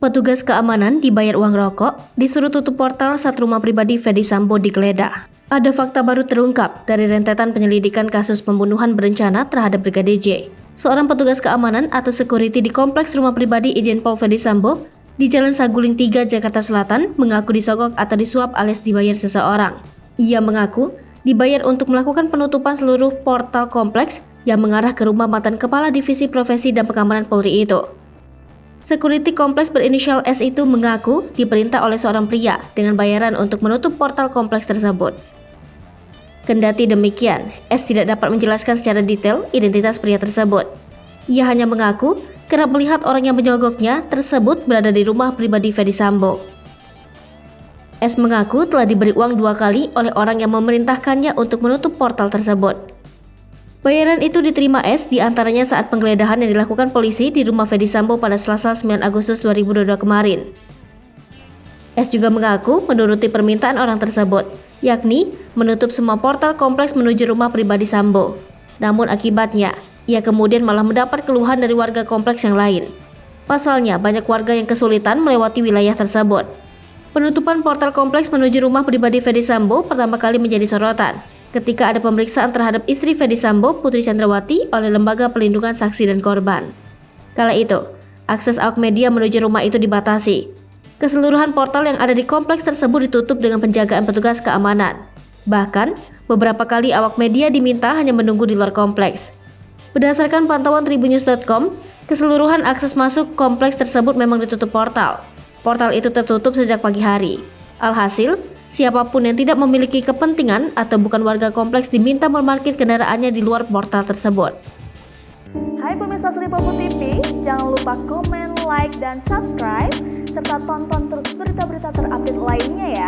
Petugas keamanan dibayar uang rokok, disuruh tutup portal saat rumah pribadi Ferdy Sambo digeledah. Ada fakta baru terungkap dari rentetan penyelidikan kasus pembunuhan berencana terhadap Brigadir J. Seorang petugas keamanan atau security di kompleks rumah pribadi Irjen Pol Ferdy Sambo di Jalan Saguling 3, Jakarta Selatan mengaku disogok atau disuap alias dibayar seseorang. Ia mengaku dibayar untuk melakukan penutupan seluruh portal kompleks yang mengarah ke rumah mantan Kepala Divisi Profesi dan Pengamanan Polri itu. Security kompleks berinisial S itu mengaku diperintah oleh seorang pria dengan bayaran untuk menutup portal kompleks tersebut. Kendati demikian, S tidak dapat menjelaskan secara detail identitas pria tersebut. Ia hanya mengaku kerap melihat orang yang menyogoknya tersebut berada di rumah pribadi Ferdy Sambo. S mengaku telah diberi uang 2 kali oleh orang yang memerintahkannya untuk menutup portal tersebut. Bayaran itu diterima S diantaranya saat penggeledahan yang dilakukan polisi di rumah Ferdy Sambo pada Selasa 9 Agustus 2022 kemarin. S juga mengaku menuruti permintaan orang tersebut, yakni menutup semua portal kompleks menuju rumah pribadi Sambo. Namun akibatnya, ia kemudian malah mendapat keluhan dari warga kompleks yang lain. Pasalnya, banyak warga yang kesulitan melewati wilayah tersebut. Penutupan portal kompleks menuju rumah pribadi Ferdy Sambo pertama kali menjadi sorotan ketika ada pemeriksaan terhadap istri Ferdy Sambo, Putri Chandrawati, oleh Lembaga Perlindungan Saksi dan Korban. Kala itu, akses awak media menuju rumah itu dibatasi. Keseluruhan portal yang ada di kompleks tersebut ditutup dengan penjagaan petugas keamanan. Bahkan, beberapa kali awak media diminta hanya menunggu di luar kompleks. Berdasarkan pantauan Tribunnews.com, keseluruhan akses masuk kompleks tersebut memang ditutup portal. Portal itu tertutup sejak pagi hari. Alhasil, siapapun yang tidak memiliki kepentingan atau bukan warga kompleks diminta memarkir kendaraannya di luar portal tersebut. Hai pemirsa Sri Popo TV, jangan lupa komen, like, dan subscribe, serta tonton terus berita-berita terupdate lainnya ya.